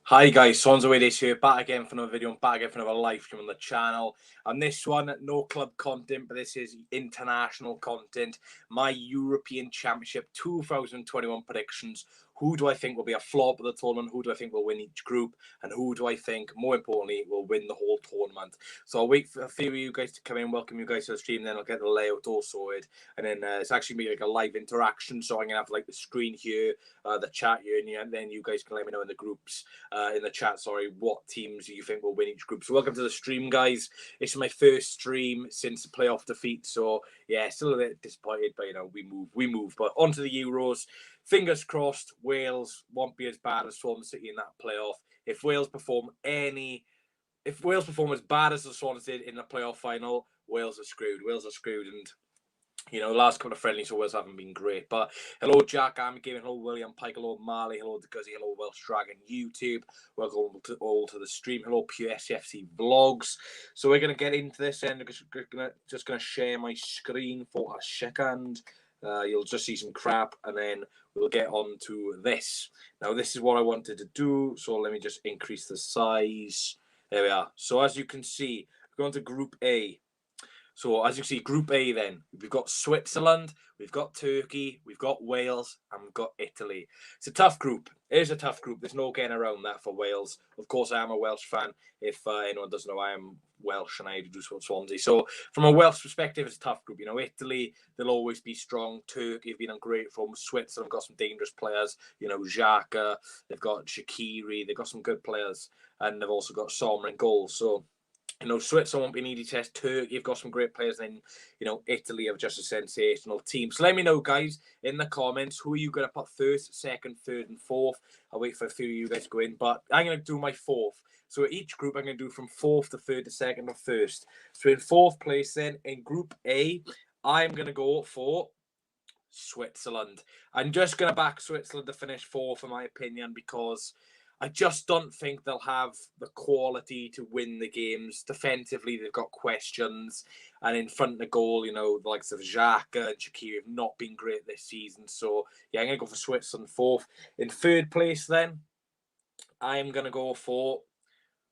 Hi guys, Swans Away this here, back again for another video and back again for another live stream on the channel. And this one, no club content, but this is international content. My European Championship 2021 predictions. Who do I think will be a flop of the tournament? Who do I think will win each group? And who do I think, more importantly, will win the whole tournament? So I'll wait for a few of you guys to come in, welcome you guys to the stream, then I'll get the layout all sorted. And then it's actually going to be like a live interaction, so I'm going to have like the screen here, the chat here, and then you guys can let me know in the groups. In the chat, what teams you think will win each group. So welcome to the stream, guys. It's my first stream since the playoff defeat, so yeah, still a bit disappointed, but we move. But on to the Euros. Fingers crossed, Wales won't be as bad as Swansea City in that playoff. If Wales perform as bad as the Swans did in the playoff final, Wales are screwed. And the last couple of friendlies always haven't been great. But hello, Jack. I'm giving hello, William Pike. Hello, Marley. Hello, Guzzy. Hello, Welsh Dragon YouTube. Welcome all to the stream. Hello, PSFC Vlogs. So we're going to get into this and just going to share my screen for a second. You'll just see some crap and then we'll get on to this. Now, this is what I wanted to do. So let me just increase the size. There we are. So as you can see, we're going to Group A. So as you see, Group A then, we've got Switzerland, we've got Turkey, we've got Wales, and we've got Italy. It's a tough group. It is a tough group. There's no getting around that for Wales. Of course, I am a Welsh fan. If anyone doesn't know, I am Welsh and I do Swansea. So from a Welsh perspective, it's a tough group. Italy, they'll always be strong. Turkey have been on great form. Switzerland got some dangerous players. Xhaka, they've got Shaqiri, they've got some good players. And they've also got Sommer in goals. So Switzerland won't be an easy test. Turkey have got some great players. And then, Italy have just a sensational team. So let me know, guys, in the comments, who are you going to put first, second, third, and fourth? I'll wait for a few of you guys to go in. But I'm going to do my fourth. So each group, I'm going to do from fourth to third to second to first. So in fourth place, then, in Group A, I'm going to go for Switzerland. I'm just going to back Switzerland to finish fourth, in my opinion, because I just don't think they'll have the quality to win the games. Defensively, they've got questions. And in front of the goal, the likes of Xhaka and Shaqiri have not been great this season. So, yeah, I'm going to go for Switzerland fourth. In third place, then, I'm going to go for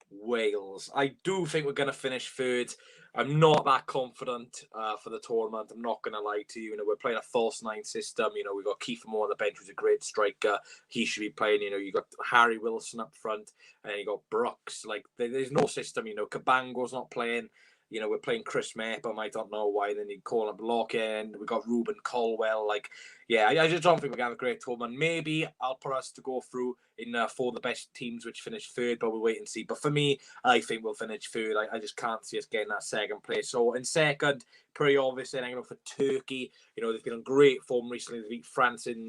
Wales. I do think we're going to finish third. I'm not that confident for the tournament. I'm not going to lie to you. We're playing a false nine system. We've got Kiefer Moore on the bench, who's a great striker. He should be playing. You got Harry Wilson up front, and you got Brooks. There's no system. Cabango's not playing. We're playing Chris Mepham. I don't know why. Then you call up Lock-in. We got Ruben Colwell. I just don't think we're going to have a great tournament. Maybe I'll put us to go through in for the best teams which finish third, but we'll wait and see. But for me, I think we'll finish third. I just can't see us getting that second place. So in second, pretty obvious, then I'm going for Turkey. They've been on great form recently. They beat France in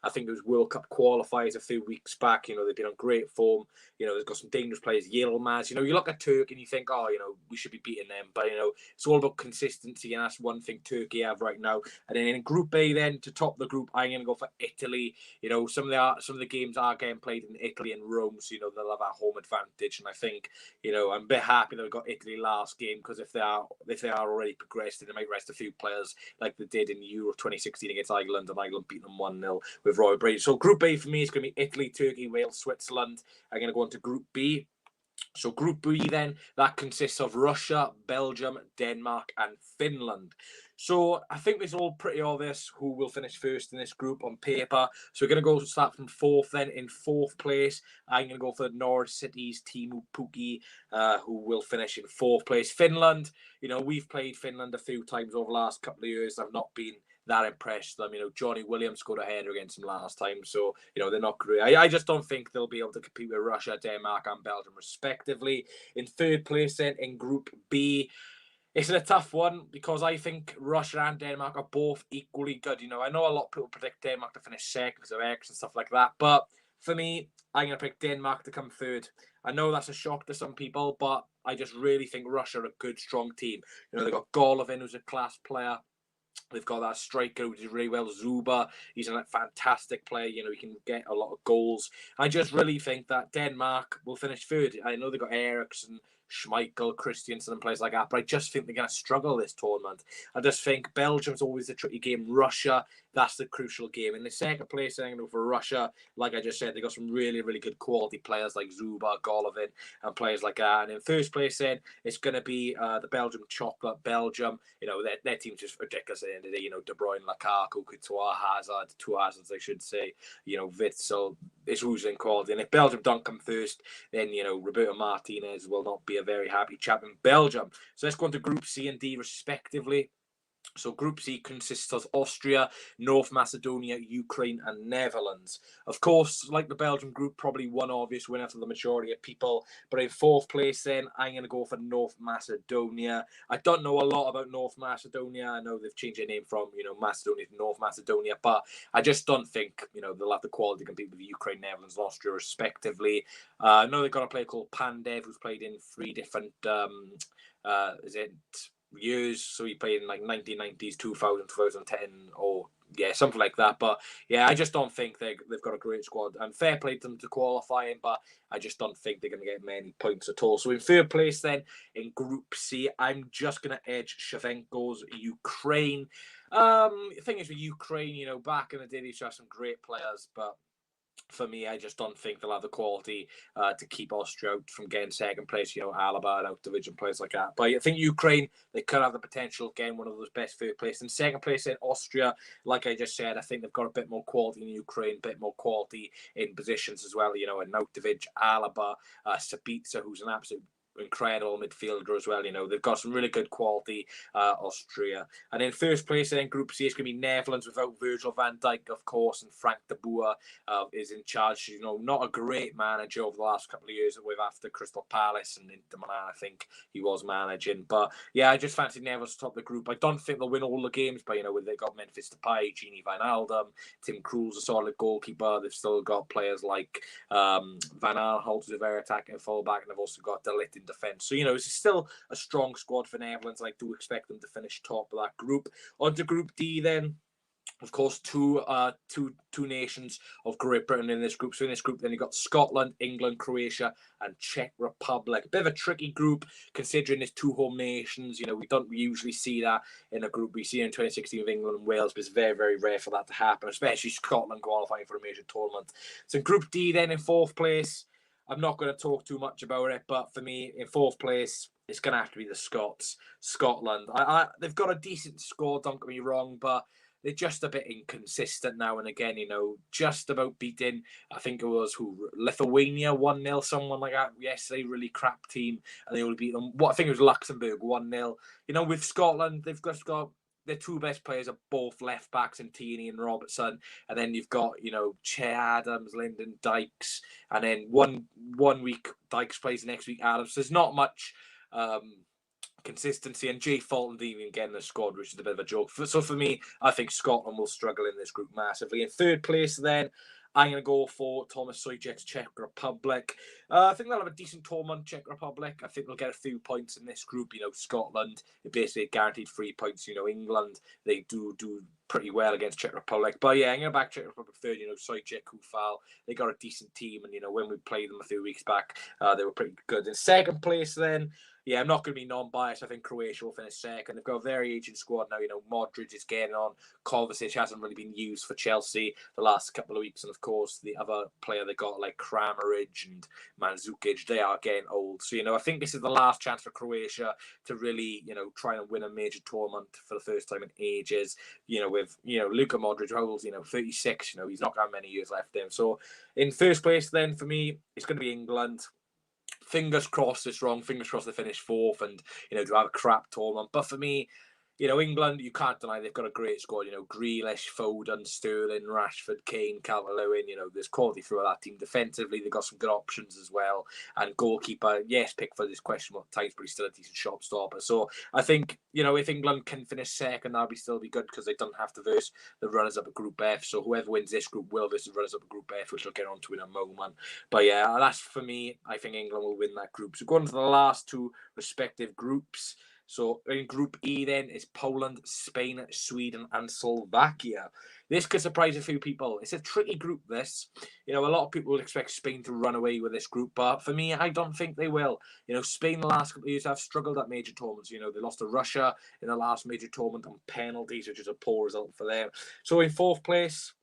I think it was World Cup qualifiers a few weeks back. They've been on great form. They've got some dangerous players. Yilmaz. You look at Turkey and you think, we should be beating them. But, it's all about consistency, and that's one thing Turkey have right now. And then in Group A, then, to top the group, I'm going to go for Italy. Some of the games are getting played in Italy and Rome, so, they'll have a home advantage. And I think, I'm a bit happy that we got Italy last game, because if they are already progressed, they might rest a few players like they did in Euro 2016 against Ireland, and Ireland beat them 1-0 with Roy Brady. So Group A for me is going to be Italy, Turkey, Wales, Switzerland. I'm going to go on to Group B. So Group B then, that consists of Russia, Belgium, Denmark, and Finland. So I think it's all pretty obvious who will finish first in this group on paper. So we're going to start from fourth then. In fourth place, I'm going to go for Norwich City's Teemu Pukki, who will finish in fourth place. Finland, we've played Finland a few times over the last couple of years. I've not been that impressed them. Johnny Williams scored a header against them last time. So, they're not great. I just don't think they'll be able to compete with Russia, Denmark, and Belgium, respectively. In third place, then, in Group B, it's a tough one because I think Russia and Denmark are both equally good. I know a lot of people predict Denmark to finish second because of X and stuff like that. But for me, I'm going to pick Denmark to come third. I know that's a shock to some people, but I just really think Russia are a good, strong team. They've got Golovin, who's a class player. They've got that striker who did really well, Zuba. He's a fantastic player. He can get a lot of goals. I just really think that Denmark will finish third. I know they've got Eriksson, Schmeichel, Christensen and players like that. But I just think they're going to struggle this tournament. I just think Belgium's always a tricky game. Russia, that's the crucial game. In the second place, I'm going to go for Russia. Like I just said, they got some really, really good quality players like Zuba, Golovin, and players like that. And in first place, then it's going to be the Belgium chocolate. Belgium, their team's just ridiculous at the end of the day. De Bruyne, Lukaku, Courtois, Hazard, two Hazards, I should say. Witzel. It's losing quality. And if Belgium don't come first, then, Roberto Martinez will not be a very happy chap in Belgium. So let's go on to Group C and D, respectively. So Group C consists of Austria, North Macedonia, Ukraine, and Netherlands. Of course, like the Belgium group, probably one obvious winner for the majority of people. But in fourth place, then, I'm going to go for North Macedonia. I don't know a lot about North Macedonia. I know they've changed their name from, Macedonia to North Macedonia. But I just don't think, they'll have the quality to compete with Ukraine, Netherlands, and Austria, respectively. I know they've got a player called Pandev, who's played in 3 different, years, so he played in like 1990s, 2000, 2010, or something like that. But I just don't think they've got a great squad, and fair play to them to qualifying, but I just don't think they're going to get many points at all. So in third place then in Group C, I'm just going to edge Shevchenko's Ukraine. The thing is with Ukraine, back in the day they used to have some great players, but for me, I just don't think they'll have the quality to keep Austria out from getting second place, Alaba and out division players like that. But I think Ukraine, they could have the potential of getting one of those best third place. And second place in Austria, like I just said, I think they've got a bit more quality in Ukraine, a bit more quality in positions as well. And Nautovic, Alaba, Sabitzer, who's an absolute incredible midfielder as well. They've got some really good quality, Austria. And in first place then Group C is going to be Netherlands without Virgil van Dijk, of course, and Frank de Boer is in charge. Not a great manager over the last couple of years with after Crystal Palace and Inter Milan, I think he was managing. But I just fancy Netherlands to top the group. I don't think they'll win all the games, but they've got Memphis Depay, Gini Wijnaldum, Tim Krul's a solid goalkeeper. They've still got players like Van Aanholt, who's a very attacking fullback, and they've also got De Ligt in defence. So, it's still a strong squad for Netherlands, and I do expect them to finish top of that group. On to Group D then. Of course, two nations of Great Britain in this group. So in this group, then you've got Scotland, England, Croatia, and Czech Republic. A bit of a tricky group, considering there's 2 home nations. We don't usually see that in a group. We see it in 2016 with England and Wales, but it's very, very rare for that to happen, especially Scotland qualifying for a major tournament. So in Group D then, in fourth place, I'm not going to talk too much about it, but for me, in fourth place, it's going to have to be the Scots. Scotland. They've got a decent score, don't get me wrong, but they're just a bit inconsistent now and again, just about beating, I think it was Lithuania 1-0, someone like that yesterday, really crap team, and they only beat them. I think it was Luxembourg 1-0. With Scotland, they've just got their 2 best players are both left backs in Tierney and Robertson, and then you've got Che Adams, Lyndon Dykes, and then one week Dykes plays, the next week Adams. So there's not much consistency, and Jay Fulton didn't even get in the squad, which is a bit of a joke. So for me, I think Scotland will struggle in this group massively. In third place then, I'm going to go for Thomas Souček's Czech Republic. I think they'll have a decent tournament, Czech Republic. I think they'll get a few points in this group. Scotland, they basically guaranteed 3 points. England, they do pretty well against Czech Republic. But I'm going to back Czech Republic third. Souček, Kufal, they got a decent team. And, when we played them a few weeks back, they were pretty good. In second place then, I'm not going to be non-biased. I think Croatia will finish second. They've got a very aging squad now. Modric is getting on. Kovacic hasn't really been used for Chelsea the last couple of weeks. And, of course, the other player they got, like Kramaric and Mandzukic, they are getting old. So, I think this is the last chance for Croatia to really, try and win a major tournament for the first time in ages. With, Luka Modric, holds, 36. He's not got many years left in. So, in first place, then, for me, it's going to be England. Fingers crossed it's wrong. Fingers crossed they finish fourth and, to have a crap tournament. But for me, England, you can't deny they've got a great squad. Grealish, Foden, Sterling, Rashford, Kane, Calvert-Lewin. There's quality throughout that team. Defensively, they've got some good options as well. And goalkeeper, yes, Pickford is questionable at times, but he's still a decent shot stopper. So I think, if England can finish second, that'll still be good because they don't have to verse the runners-up of Group F. So whoever wins this group will verse the runners-up of Group F, which we'll get onto in a moment. But that's for me. I think England will win that group. So going to the last 2 respective groups. So in Group E then is Poland, Spain, Sweden and Slovakia. This could surprise a few people. It's a tricky group, this. A lot of people would expect Spain to run away with this group, but for me, I don't think they will. Spain the last couple of years have struggled at major tournaments. They lost to Russia in the last major tournament on penalties, which is a poor result for them. So in fourth place,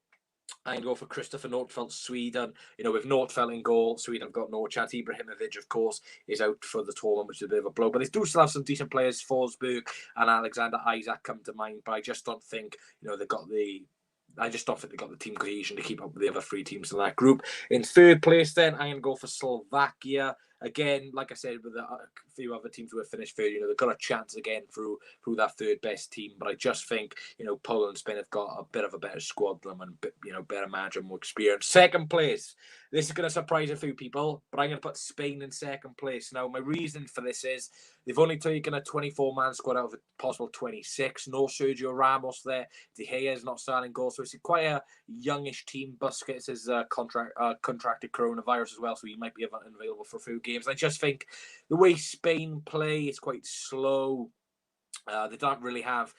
I'd go for Christopher Nordfeldt, Sweden. With Nordfeldt in goal, Sweden have got no chance. Ibrahimovic, of course, is out for the tournament, which is a bit of a blow. But they do still have some decent players. Forsberg and Alexander Isaac come to mind. But I just don't think, they've got the... I just don't think they've got the team cohesion to keep up with the other three teams in that group. In third place, then, I'm going to go for Slovakia. Again, like I said, with a few other teams who have finished third, they've got a chance again through that third best team. But I just think, Poland and Spain have got a bit of a better squad than them and, better manager, more experience. Second place. This is going to surprise a few people, but I'm going to put Spain in second place. Now, my reason for this is they've only taken a 24-man squad out of a possible 26. No Sergio Ramos there. De Gea is not starting goal, so it's quite a youngish team. Busquets is contracted coronavirus as well, so he might be unavailable for a few games. I just think the way Spain play is quite slow. They don't really have,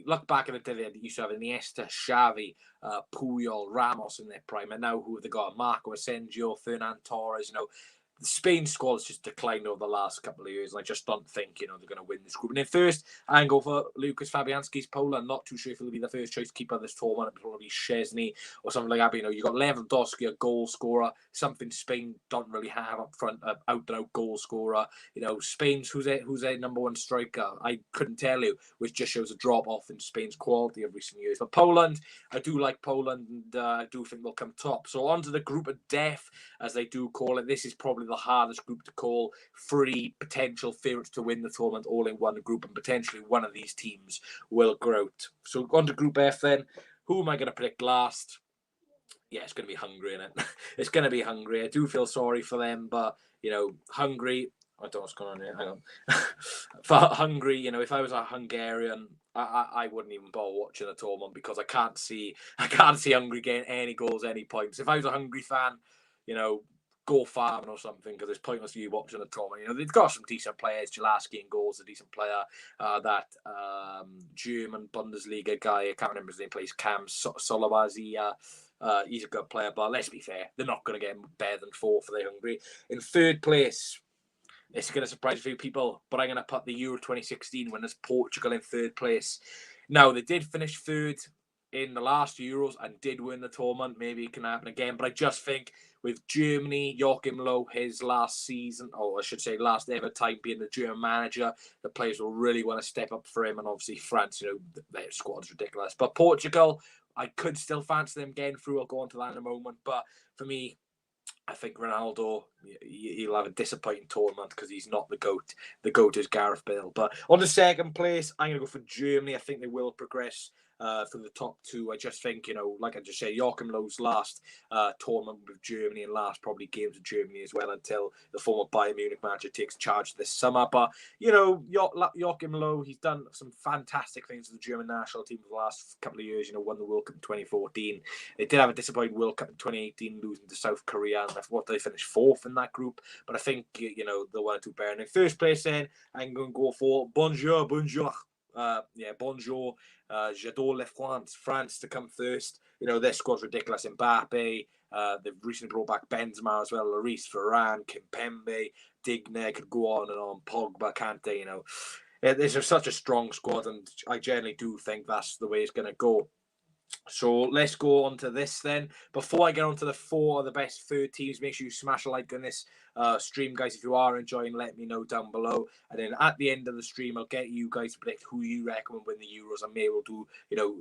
look back in the day, they used to have Iniesta, Xavi, Puyol, Ramos in their prime, and now who have they got? Marco Asensio, Fernan Torres, the Spain squad has just declined over the last couple of years, and I just don't think, they're going to win this group. And then first, I can go for Lucas Fabianski's Poland. Not too sure if he'll be the first choice keeper of this tournament. It'll probably be Szczesny or something like that. But, you've got Lewandowski, a goal scorer, something Spain don't really have up front, out-and-out goal scorer. Spain's, who's their number one striker? I couldn't tell you, which just shows a drop-off in Spain's quality of recent years. But Poland, I do like Poland, and I do think they'll come top. So on to the group of death, as they do call it. This is probably the hardest group to call. 3 potential favourites to win the tournament all in one group, and potentially one of these teams will grow out. So on to Group F then. Who am I going to predict last? Yeah, it's going to be Hungary, isn't it? It's going to be Hungary. I do feel sorry for them, but, Hungary... I don't know what's going on here. Hang on. For Hungary, if I was a Hungarian, I wouldn't even bother watching the tournament because I can't see Hungary getting any goals, any points. If I was a Hungary fan, go farming or something, because it's pointless you watching the tournament. They've got some decent players. Jelaski in goals, a decent player. That German Bundesliga guy, I can't remember his name, plays Cam Solabasi. He's a good player, but let's be fair, they're not going to get better than 4 for the Hungary. In third place, it's going to surprise a few people, but I'm going to put the Euro 2016 winners, Portugal, in third place. Now, they did finish third in the last Euros and did win the tournament. Maybe it can happen again, but I just think with Germany, Joachim Löw, his last season, or I should say last ever time being the German manager, the players will really want to step up for him. And obviously France, their squad's ridiculous. But Portugal, I could still fancy them getting through. I'll go on to that in a moment. But for me, I think Ronaldo, he'll have a disappointing tournament because he's not the GOAT. The GOAT is Gareth Bale. But on the second place, I'm going to go for Germany. I think they will progress from the top 2. I just think, like I just said, Joachim Löw's last tournament with Germany and last probably games with Germany as well until the former Bayern Munich manager takes charge this summer. But, Joachim Löw, he's done some fantastic things with the German national team for the last couple of years. Won the World Cup in 2014. They did have a disappointing World Cup in 2018, losing to South Korea. And what they finished 4th in that group. But I think, they'll want to do better. And in first place then, I'm going to go for Bonjour. Bonjour. J'adore les France to come first. Their squad's ridiculous. Mbappe, they've recently brought back Benzema as well, Lloris, Varane, Kimpembe, Digne, could go on and on, Pogba, Kante, There's just such a strong squad, and I generally do think that's the way it's going to go. So let's go on to this then. Before I get on to the 4 of the best third teams, make sure you smash a like on this stream, guys. If you are enjoying, let me know down below. And then at the end of the stream, I'll get you guys to predict who you reckon will win the Euros. And maybe we'll do,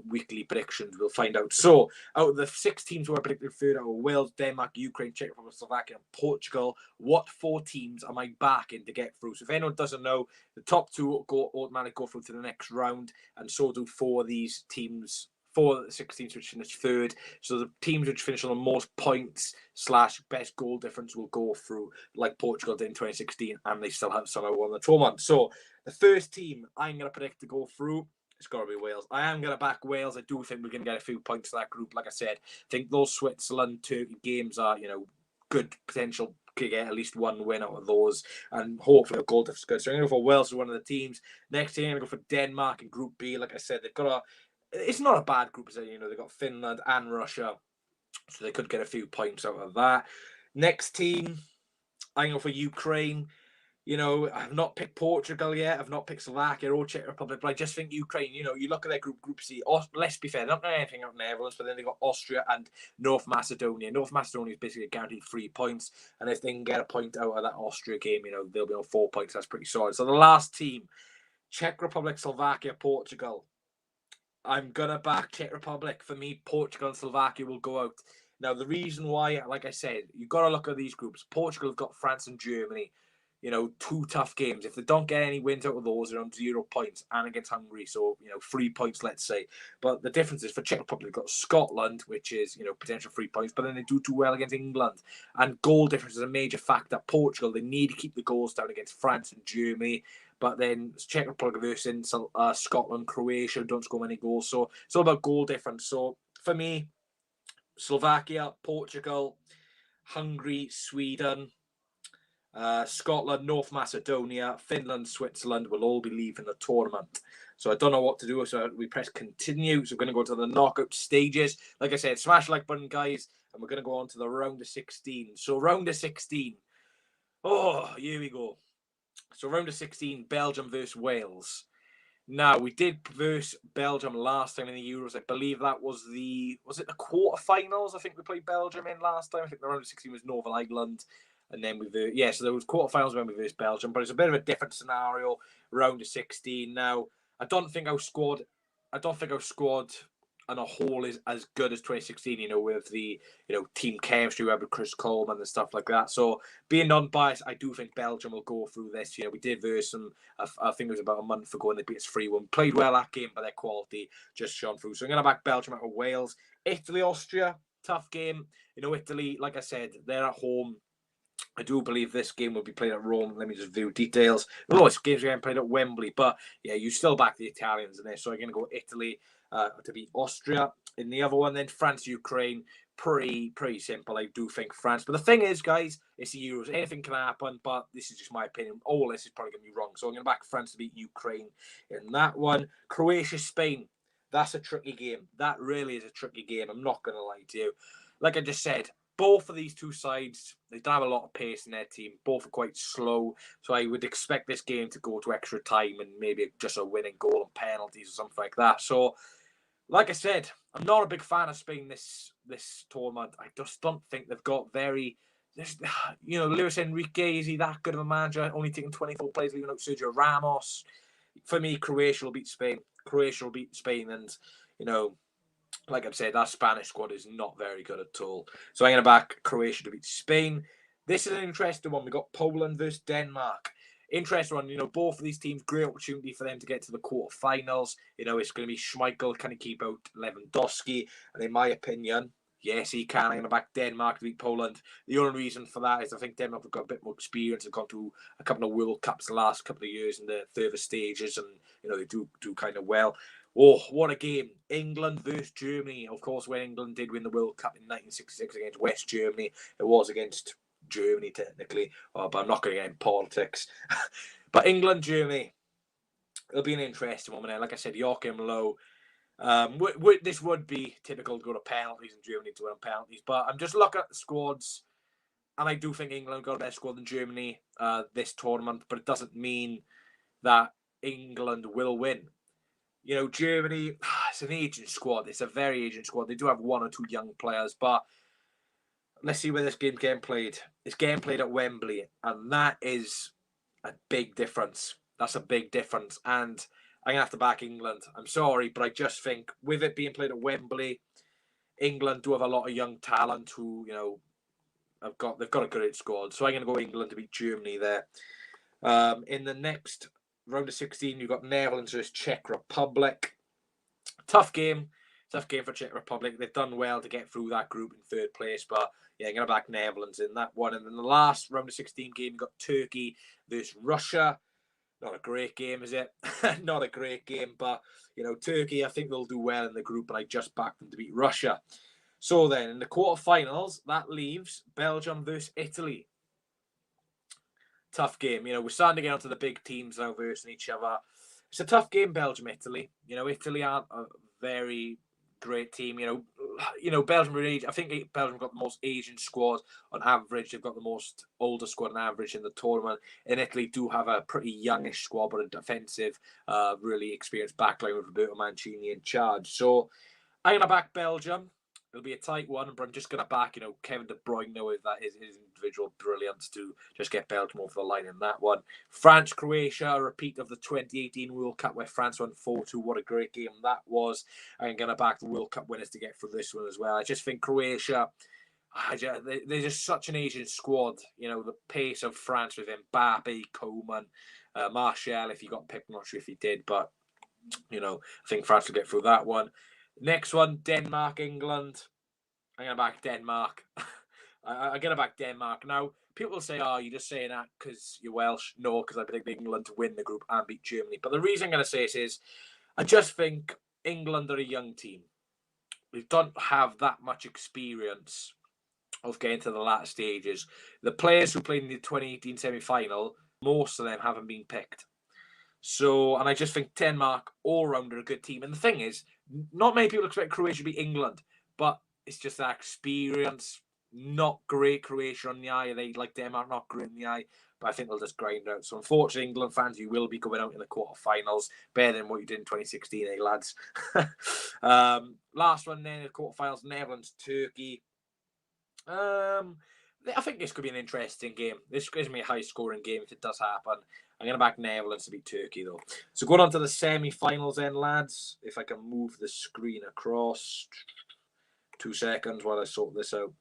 weekly predictions. We'll find out. So out of the 6 teams who are predicted third, are Wales, Denmark, Ukraine, Czech Republic, Slovakia, and Portugal. What 4 teams am I backing to get through? So if anyone doesn't know, the top 2 automatically go through to the next round. And so do 4 of these teams. 4 of the 6 teams which finish third. So the teams which finish on the most points / best goal difference will go through, like Portugal did in 2016, and they still have somehow won the tournament. So the first team I'm going to predict to go through, it's got to be Wales. I am going to back Wales. I do think we're going to get a few points to that group. Like I said, I think those Switzerland, Turkey games are, good potential could get at least one win out of those, and hopefully a goal difference good. So I'm going to go for Wales as one of the teams. Next team, I'm going to go for Denmark in Group B. Like I said, they've got it's not a bad group, they've got Finland and Russia, so they could get a few points out of that. Next team, I'm going for Ukraine. I've not picked Portugal yet. I've not picked Slovakia or Czech Republic, but I just think Ukraine, you look at their Group C. Let's be fair, not anything out in the Netherlands, but then they've got Austria and North Macedonia. North Macedonia is basically guaranteed 3 points, and if they can get a point out of that Austria game, they'll be on 4 points. That's pretty solid. So the last team, Czech Republic, Slovakia, Portugal. I'm going to back Czech Republic. For me, Portugal and Slovakia will go out. Now, the reason why, like I said, you've got to look at these groups. Portugal have got France and Germany. 2 tough games. If they don't get any wins out of those, they're on 0 points, and against Hungary, so 3 points, let's say. But the difference is for Czech Republic, they've got Scotland, which is potential 3 points, but then they do too well against England, and goal difference is a major factor. Portugal, they need to keep the goals down against France and Germany, but then Czech Republic versus Scotland, Croatia don't score many goals, so it's all about goal difference. So for me, Slovakia, Portugal, Hungary, Sweden, Scotland, North Macedonia, Finland, Switzerland will all be leaving the tournament. So I don't know what to do. So we press continue. So we're going to go to the knockout stages. Like I said, smash the like button, guys. And we're going to go on to the round of 16. So round of 16. Oh, here we go. So round of 16, Belgium versus Wales. Now, we did verse Belgium last time in the Euros. I believe that was the quarterfinals? I think we played Belgium in last time. I think the round of 16 was Northern Ireland. And then so there was quarterfinals when we versed Belgium, but it's a bit of a different scenario, round of 16. Now, I don't think our squad on a whole is as good as 2016, with the, team chemistry we had with Chris Coleman and stuff like that. So being non-biased, I do think Belgium will go through this. We did verse them, I think it was about a month ago, and they beat us 3-1. Played well that game, but their quality just shone through. So I'm going to back Belgium out of Wales. Italy, Austria, tough game. Italy, like I said, they're at home. I do believe this game will be played at Rome. Let me just view details. This game's getting played at Wembley, but yeah, you still back the Italians in there. So I'm going to go Italy to beat Austria in the other one. Then France, Ukraine, pretty simple. I do think France. But the thing is, guys, it's the Euros. Anything can happen, but this is just my opinion. All this is probably going to be wrong. So I'm going to back France to beat Ukraine in that one. Croatia, Spain. That's a tricky game. That really is a tricky game. I'm not going to lie to you. Like I just said, both of these two sides, they don't have a lot of pace in their team. Both are quite slow. So I would expect this game to go to extra time and maybe just a winning goal and penalties or something like that. So, like I said, I'm not a big fan of Spain this tournament. I just don't think they've got Luis Enrique, is he that good of a manager? Only taking 24 players, leaving out Sergio Ramos. For me, Croatia will beat Spain. And, like I've said, that Spanish squad is not very good at all. So I'm going to back Croatia to beat Spain. This is an interesting one. We've got Poland versus Denmark. Interesting one. Both of these teams, great opportunity for them to get to the quarterfinals. It's going to be Schmeichel. Can he keep out Lewandowski? And in my opinion, yes, he can. I'm going to back Denmark to beat Poland. The only reason for that is I think Denmark have got a bit more experience. They've gone to a couple of World Cups the last couple of years in the further stages, and they do kind of well. Oh, what a game. England versus Germany. Of course, when England did win the World Cup in 1966 against West Germany, it was against Germany, technically. But I'm not going to get in politics. But England, Germany, it'll be an interesting one. And like I said, Joachim Low. This would be typical to go to penalties and Germany to win on penalties. But I'm just looking at the squads, and I do think England got a better squad than Germany this tournament. But it doesn't mean that England will win. Germany, it's an aging squad. It's a very aging squad. They do have 1 or 2 young players, but let's see where this game's getting played. It's getting played at Wembley, and that is a big difference. That's a big difference, and I'm going to have to back England. I'm sorry, but I just think with it being played at Wembley, England do have a lot of young talent who, they've got a great squad. So I'm going to go England to beat Germany there. In the next round of 16, you've got Netherlands versus Czech Republic. Tough game for Czech Republic. They've done well to get through that group in 3rd place, but yeah, I'm going to back Netherlands in that one. And then the last round of 16 game, you've got Turkey versus Russia. Not a great game, is it? Not a great game, but, Turkey, I think they'll do well in the group, and I just backed them to beat Russia. So then, in the quarterfinals, that leaves Belgium versus Italy. tough game. You know, we're starting to get onto the big teams now versus each other. It's a tough game, Belgium, Italy. You know, Italy aren't a very great team. You know, Belgium. I think Belgium got the most Asian squad on average. They've got the most older squad on average in the tournament. And Italy do have a pretty youngish squad, but a defensive, really experienced backline with Roberto Mancini in charge. So I'm gonna back Belgium. It'll be a tight one, but I'm just going to back, Kevin De Bruyne with that his individual brilliance to just get Belgium over the line in that one. France, Croatia, a repeat of the 2018 World Cup where France won 4-2. What a great game that was. I'm going to back the World Cup winners to get through this one as well. I just think Croatia, they're just such an Asian squad. You know, the pace of France with Mbappe, Coman, Martial, if he got picked, I'm not sure if he did, but, I think France will get through that one. Next one, Denmark, England. I'm going to back Denmark. I'm going to back Denmark. Now, people say, oh, you're just saying that because you're Welsh. No, because I predict England to win the group and beat Germany. But the reason I'm going to say this is I just think England are a young team. We don't have that much experience of getting to the latter stages. The players who played in the 2018 semi-final, most of them haven't been picked. So, and I just think Denmark all round are a good team. And the thing is, not many people expect Croatia to beat England, but it's just that experience. Not great Croatia on the eye. They like Denmark, not great in the eye, but I think they'll just grind out. So, unfortunately, England fans, you will be going out in the quarterfinals. Better than what you did in 2016, lads? Last one then, the quarterfinals, Netherlands, Turkey. I think this could be an interesting game. This gives me a high-scoring game if it does happen. I'm going to back Netherlands to beat Turkey, though. So going on to the semi-finals then, lads. If I can move the screen across. 2 seconds while I sort this out.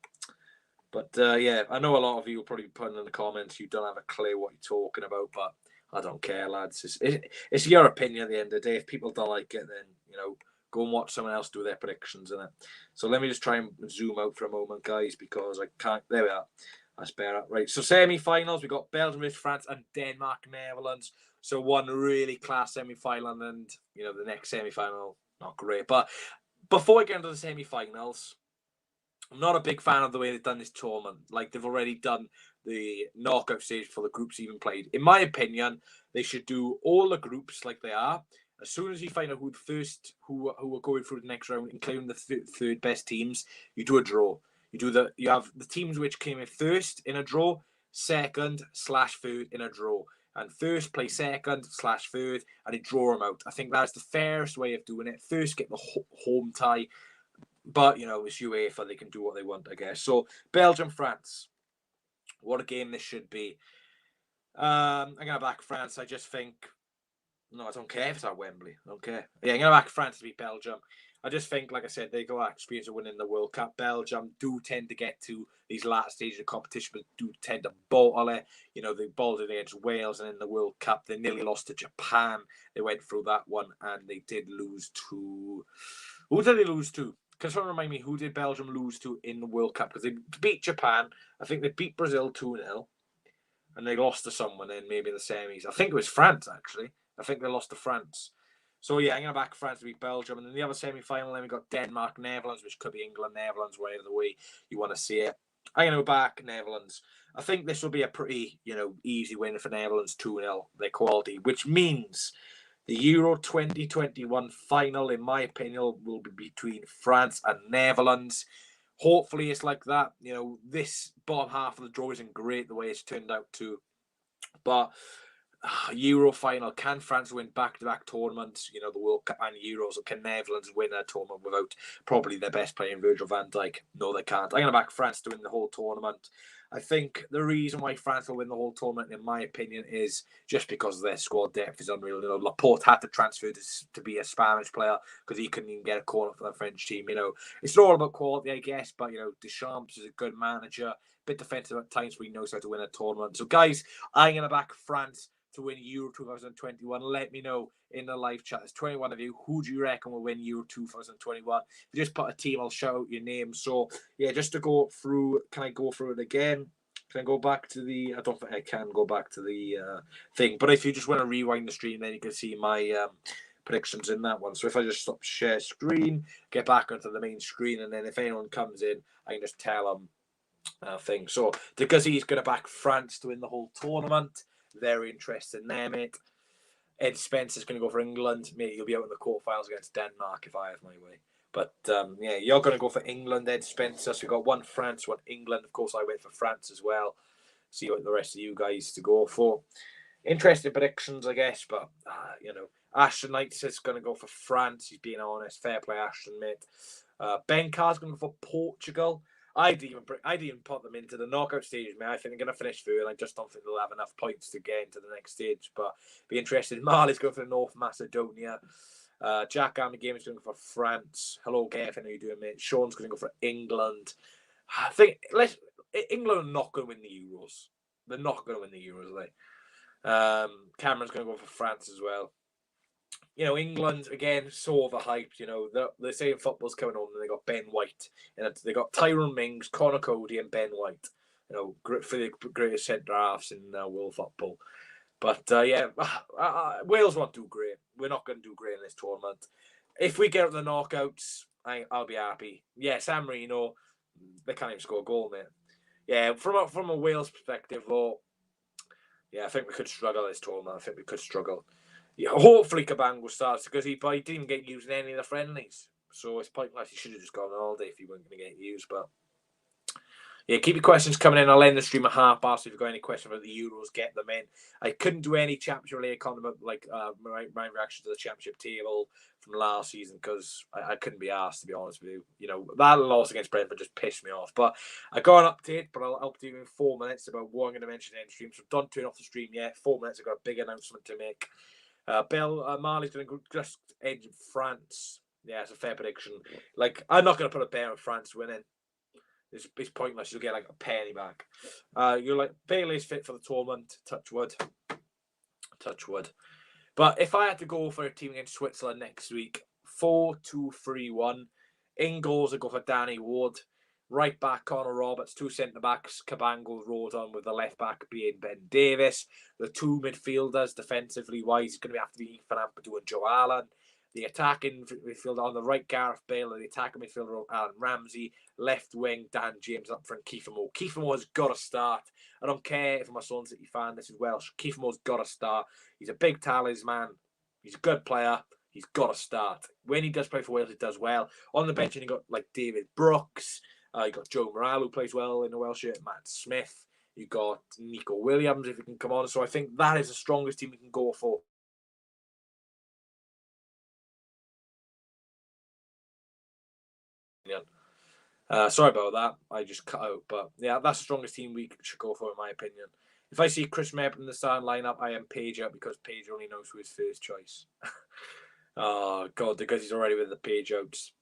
But, yeah, I know a lot of you will probably put in the comments you don't have a clue what you're talking about, but I don't care, lads. It's your opinion at the end of the day. If people don't like it, then, go and watch someone else do their predictions in it. So let me just try and zoom out for a moment, guys, because I can't. There we are. That's better. Right. So semi-finals, we got Belgium versus France and Denmark, Netherlands. So one really class semi-final, and the next semi-final not great. But before I get into the semi-finals, I'm not a big fan of the way they've done this tournament. Like, they've already done the knockout stage before the groups even played. In my opinion, they should do all the groups like they are. As soon as you find out who are going through the next round, including the third best teams, you do a draw. You have the teams which came in first in a draw, second/third in a draw, and first play second/third, and they draw them out. I think that's the fairest way of doing it. First, get the home tie, but it's UEFA; they can do what they want, I guess. So Belgium, France, what a game this should be. I'm gonna back France. I just think. No, I don't care if it's at Wembley. I don't care. Yeah, I'm going to back France to beat Belgium. I just think, like I said, they got experience of winning the World Cup. Belgium do tend to get to these latter stages of competition, but do tend to bottle it. They bottled it against Wales, and in the World Cup, they nearly lost to Japan. They went through that one, and they did lose to... Who did they lose to? Can someone remind me, who did Belgium lose to in the World Cup? Because they beat Japan. I think they beat Brazil 2-0, and they lost to someone in maybe the semis. I think it was France, actually. I think they lost to France. So, yeah, I'm going to back France to beat Belgium. And then the other semi-final, then we got Denmark, Netherlands, which could be England, Netherlands, whatever the way you want to see it. I'm going to back Netherlands. I think this will be a pretty, easy win for Netherlands, 2-0, their quality, which means the Euro 2021 final, in my opinion, will be between France and Netherlands. Hopefully it's like that. This bottom half of the draw isn't great the way it's turned out to. But... Euro final, can France win back-to-back tournaments, the World Cup and Euros, or can Netherlands win a tournament without probably their best player, Virgil van Dijk? No, they can't. I'm going to back France to win the whole tournament. I think the reason why France will win the whole tournament, in my opinion, is just because their squad depth is unreal. Laporte had to transfer to be a Spanish player because he couldn't even get a corner for the French team. It's all about quality, I guess, but, Deschamps is a good manager, a bit defensive at times, but he knows how to win a tournament. So, guys, I'm going to back France to win Euro 2021. Let me know in the live chat. There's 21 of you. Who do you reckon will win Euro 2021? If you just put a team, I'll shout out your name. So, yeah, just to go through, can I go through it again? Can I go back to the... I don't think I can go back to the thing. But if you just want to rewind the stream, then you can see my predictions in that one. So if I just stop share screen, get back onto the main screen, and then if anyone comes in, I can just tell them thing. So because he's going to back France to win the whole tournament, very interested in there, mate. Ed Spencer's going to go for England. Mate, he'll be out in the quarterfinals against Denmark if I have my way. But yeah, you're going to go for England, Ed Spencer. So we've got one France, one England. Of course, I went for France as well. See what the rest of you guys to go for. Interesting predictions, I guess. But, Ashton Knights is going to go for France. He's being honest. Fair play, Ashton, mate. Ben Carr's going to go for Portugal. I'd even put them into the knockout stage, mate. I think they're going to finish through, and I just don't think they'll have enough points to get into the next stage. But be interested. Marley's going for North Macedonia. Jack Game is going to go for France. Hello, Gav. How are you doing, mate? Sean's going to go for England. I think England are not going to win the Euros. They're not going to win the Euros, are they? Cameron's going to go for France as well. England, again, so overhyped. They're saying football's coming on, and they got Ben White. And they got Tyrone Mings, Connor Cody, and Ben White. For the greatest centre halves in world football. But, Wales won't do great. We're not going to do great in this tournament. If we get the knockouts, I'll be happy. Yeah, San Marino, they can't even score a goal, mate. Yeah, from a Wales perspective, though, yeah, I think we could struggle this tournament. I think we could struggle. Yeah, hopefully Cabango starts because he didn't even get used in any of the friendlies. So it's pointless. He should have just gone all day if he wasn't going to get used. But yeah, keep your questions coming in. I'll end the stream at half past. If you've got any questions about the Euros, get them in. I couldn't do any championship related content like my reaction to the championship table from last season because I couldn't be asked, to be honest with you. That loss against Brentford just pissed me off. But I got an update, but I'll update you in 4 minutes about what I'm going to mention in the stream. So don't turn off the stream yet. 4 minutes, I've got a big announcement to make. Marley's going to just edge France. Yeah, it's a fair prediction. I'm not going to put a bet on France winning. It's pointless. You'll get a penny back. You're Bailey's fit for the tournament. Touch wood. Touch wood. But if I had to go for a team against Switzerland next week, 4-2-3-1. In goals, I go for Danny Ward. Right back, Connor Roberts. 2 centre backs, Cabango, Rodon, with the left back being Ben Davis. The 2 midfielders, defensively wise, is going to have to be Ethan Ampadu and Joe Allen. The attacking midfielder on the right, Gareth Bale. The attacking midfielder, Alan Ramsey. Left wing, Dan James. Up front, Kiefer Moore. Kiefer Moore's got to start. I don't care if I'm a Sun City fan. This is Welsh. Kiefer Moore's got to start. He's a big talisman. He's a good player. He's got to start. When he does play for Wales, he does well. On the bench, you got David Brooks. You got Joe Morale, who plays well in the Welsh shirt. Matt Smith. You got Nico Williams, if he can come on. So I think that is the strongest team we can go for. Sorry about that. I just cut out. But yeah, that's the strongest team we should go for, in my opinion. If I see Chris Mebb in the starting lineup, I am Page out because Page only knows who his first choice. Oh, God, because he's already with the Page outs.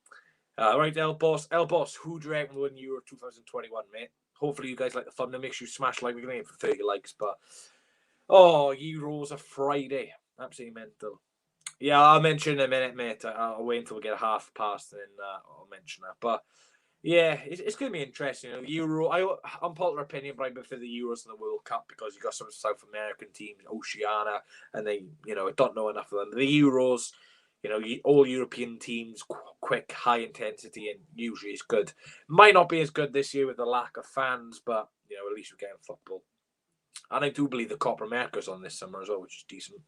Right, El Boss, who do you reckon will win Euro 2021, mate? Hopefully you guys like the fun. Make sure you smash like. We're going to aim for 30 likes, but Euros are Friday. Absolutely mental. Yeah, I'll mention in a minute, mate. I'll wait until we get a half past, and then I'll mention that. But yeah, it's going to be interesting. Euro, unpopular opinion, but I'm for the Euros and the World Cup because you got some South American teams, Oceania, and they, I don't know enough of them. The Euros. All European teams, quick, high intensity, and usually it's good. Might not be as good this year with the lack of fans, but, at least we're getting football. And I do believe the Copa America's on this summer as well, which is decent.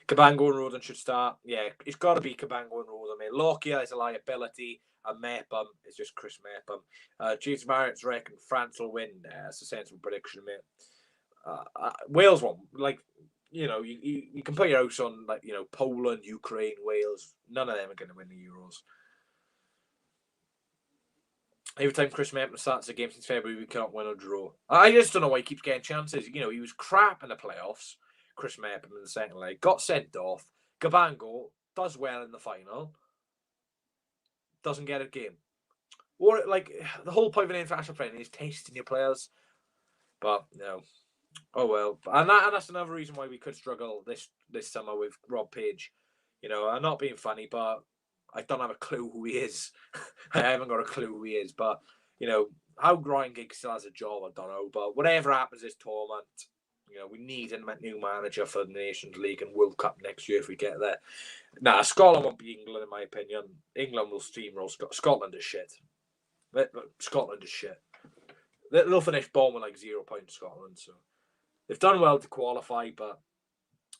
Cabango and Rodon should start. Yeah, it's got to be Cabango and Rodon, mate. Lockyer is a liability. And Mepham is just Chris Mepham. James Marriott reckon France will win. That's a sensible prediction, mate. Wales won't. You can put your house on Poland, Ukraine, Wales. None of them are going to win the Euros. Every time Chris Mepham starts a game since February, we cannot win or draw. I just don't know why he keeps getting chances. He was crap in the playoffs. Chris Mepham in the second leg got sent off. Cabango does well in the final. Doesn't get a game. Or the whole point of an international friendly is tasting your players. But no. Oh well, and that's another reason why we could struggle this summer with Rob Page. I'm not being funny, but I don't have a clue who he is. I haven't got a clue who he is, but how Ryan Giggs still has a job, I don't know. But whatever happens this tournament, we need a new manager for the Nations League and World Cup next year if we get there. Nah, Scotland won't be England, in my opinion. England will steamroll Scotland is shit. Scotland is shit. they'll finish bottom with like 0 points, Scotland. So they've done well to qualify, but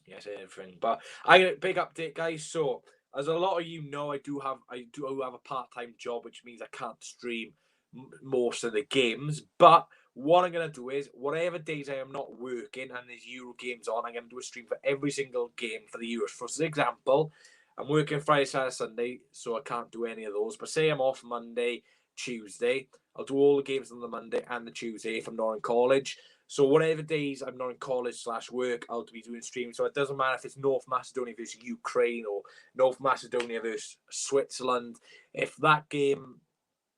yes, everything. But I get a big update, guys. So as a lot of you know, I do have a part-time job, which means I can't stream most of the games. But what I'm gonna do is, whatever days I am not working and there's Euro games on, I'm gonna do a stream for every single game for the Euros. For example, I'm working Friday, Saturday, Sunday, so I can't do any of those. But say I'm off Monday, Tuesday, I'll do all the games on the Monday and the Tuesday if I'm not in college. So whatever days I'm not in college / work, I'll be doing streaming. So it doesn't matter if it's North Macedonia versus Ukraine or North Macedonia versus Switzerland. If that game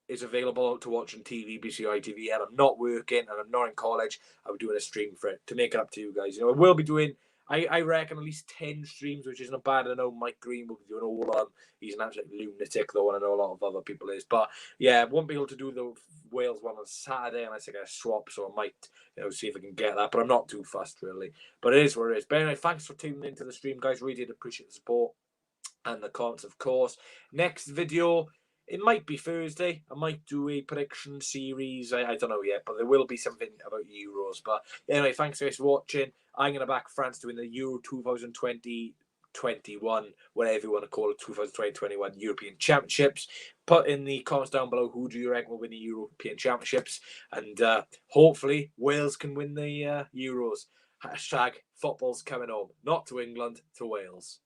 is available to watch on TV, BCI TV, and I'm not working and I'm not in college, I'll be doing a stream for it to make it up to you guys. I will be doing, I reckon, at least 10 streams, which isn't bad. I know Mike Green will be doing all of them. He's an absolute lunatic, though, and I know a lot of other people is. But yeah, I won't be able to do the Wales one on Saturday unless I get a swap, so I might see if I can get that. But I'm not too fussed, really. But it is what it is. But anyway, thanks for tuning into the stream, guys. Really did appreciate the support and the comments, of course. Next video, it might be Thursday. I might do a prediction series. I don't know yet, but there will be something about Euros. But anyway, thanks guys for watching. I'm going to back France to win the Euro 2020-21, whatever you want to call it, 2020-21 European Championships. Put in the comments down below who do you reckon will win the European Championships. And hopefully Wales can win the Euros. # football's coming home. Not to England, to Wales.